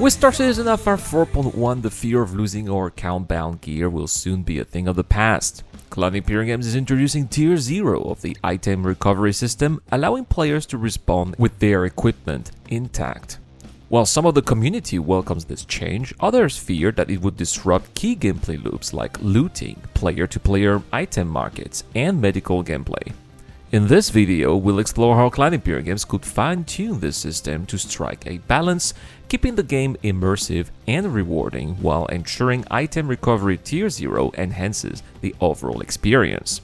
With Star Citizen FR 4.1, the fear of losing our account-bound gear will soon be a thing of the past. Cloud Imperium Games is introducing Tier 0 of the item recovery system, allowing players to respawn with their equipment intact. While some of the community welcomes this change, others fear that it would disrupt key gameplay loops like looting, player-to-player item markets, and medical gameplay. In this video, we'll explore how Cloud Imperium Games could fine-tune this system to strike a balance, keeping the game immersive and rewarding while ensuring item recovery Tier 0 enhances the overall experience.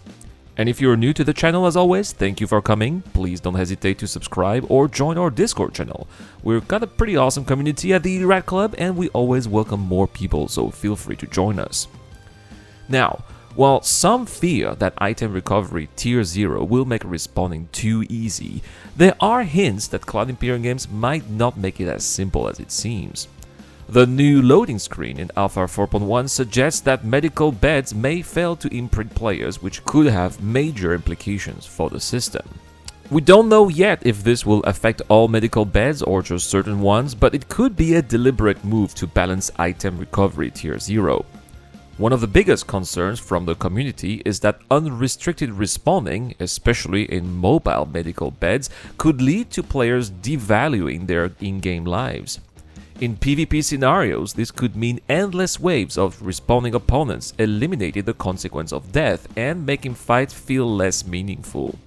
And if you're new to the channel, as always, thank you for coming. Please don't hesitate to subscribe or join our Discord channel. We've got a pretty awesome community at the Rat Club and we always welcome more people, so feel free to join us. Now, while some fear that item recovery Tier 0 will make respawning too easy, there are hints that Cloud Imperium Games might not make it as simple as it seems. The new loading screen in Alpha 4.1 suggests that medical beds may fail to imprint players, which could have major implications for the system. We don't know yet if this will affect all medical beds or just certain ones, but it could be a deliberate move to balance item recovery Tier 0. One of the biggest concerns from the community is that unrestricted respawning, especially in mobile medical beds, could lead to players devaluing their in-game lives. In PvP scenarios, this could mean endless waves of respawning opponents, eliminating the consequence of death and making fights feel less meaningful.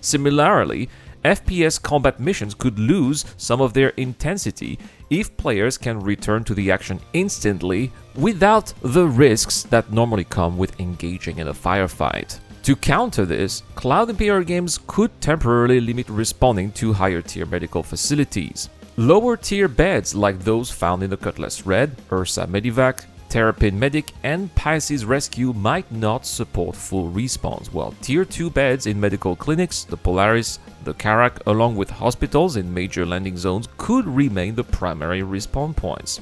Similarly, FPS combat missions could lose some of their intensity if players can return to the action instantly without the risks that normally come with engaging in a firefight. To counter this, Cloud Imperium Games could temporarily limit respawning to higher tier medical facilities. Lower tier beds like those found in the Cutlass Red, Ursa Medivac, Terrapin Medic and Pisces Rescue might not support full respawns, while Tier 2 beds in medical clinics, the Polaris, the Karak, along with hospitals in major landing zones could remain the primary respawn points.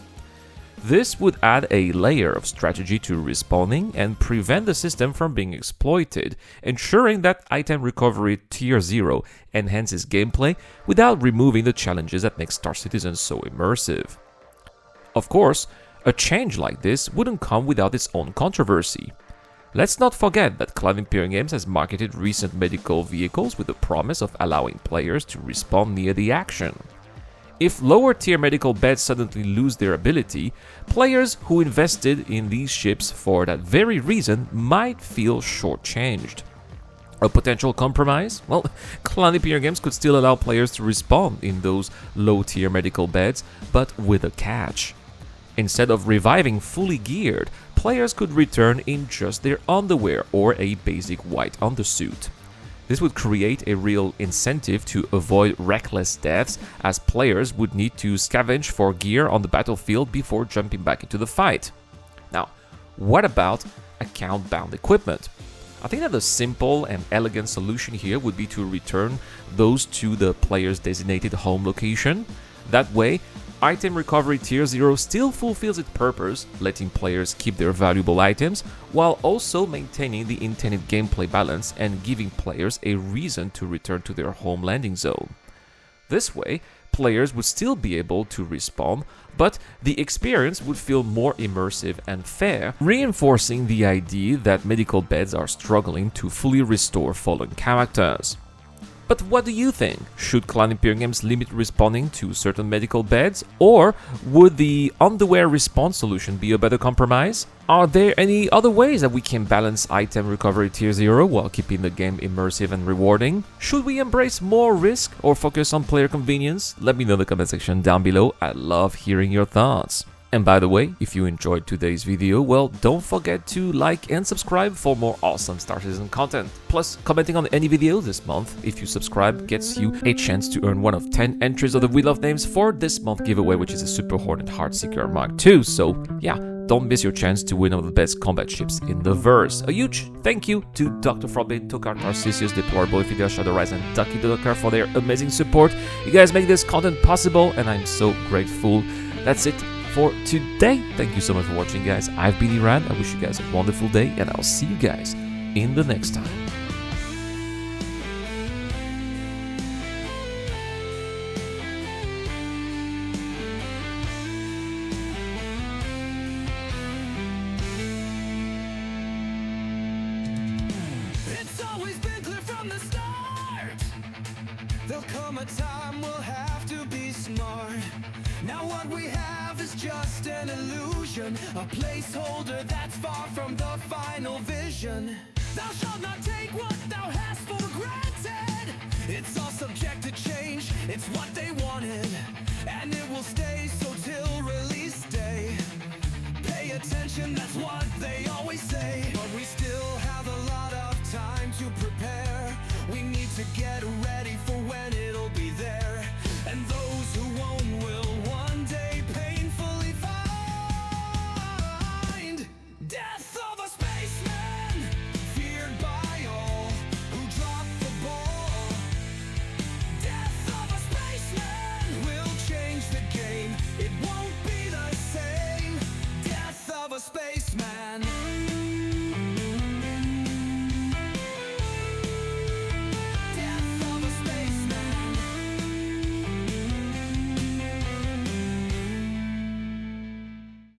This would add a layer of strategy to respawning and prevent the system from being exploited, ensuring that item recovery Tier 0 enhances gameplay without removing the challenges that make Star Citizen so immersive. Of course, a change like this wouldn't come without its own controversy. Let's not forget that Cloud Imperium Games has marketed recent medical vehicles with the promise of allowing players to respawn near the action. If lower tier medical beds suddenly lose their ability, players who invested in these ships for that very reason might feel shortchanged. A potential compromise? Well, Cloud Imperium Games could still allow players to respawn in those low tier medical beds, but with a catch. Instead of reviving fully geared, players could return in just their underwear or a basic white undersuit. This would create a real incentive to avoid reckless deaths, as players would need to scavenge for gear on the battlefield before jumping back into the fight. Now, what about account-bound equipment? I think that the simple and elegant solution here would be to return those to the player's designated home location. That way, Item Recovery Tier 0 still fulfills its purpose, letting players keep their valuable items, while also maintaining the intended gameplay balance and giving players a reason to return to their home landing zone. This way, players would still be able to respawn, but the experience would feel more immersive and fair, reinforcing the idea that medical beds are struggling to fully restore fallen characters. But what do you think? Should Cloud Imperium Games limit respawning to certain medical beds, or would the underwear respawn solution be a better compromise? Are there any other ways that we can balance item recovery Tier 0 while keeping the game immersive and rewarding? Should we embrace more risk or focus on player convenience? Let me know in the comment section down below. I love hearing your thoughts. And by the way, if you enjoyed today's video, well, don't forget to like and subscribe for more awesome Star Citizen content. Plus, commenting on any video this month, if you subscribe, gets you a chance to earn one of 10 entries of the Wheel of Names for this month giveaway, which is a Super Hornet Heartseeker Mark II. So yeah, don't miss your chance to win one of the best combat ships in the verse. A huge thank you to Dr. Frobin, Tokar Tarcisius, Deplorable, Fidel Shadowrise, and Ducky Dudakar for their amazing support. You guys make this content possible, and I'm so grateful. That's it for today. Thank you so much for watching, guys. I've been Iran. I wish you guys a wonderful day, and I'll see you guys in the next time. the time we'll have to be smart. Now what we have is just an illusion, a placeholder that's far from the final vision. Thou shalt not take what thou hast for granted. It's all subject to change, it's what they wanted, and it will stay so till release day. Pay attention, that's what they always say. But we still have a lot of time to prepare. We need to get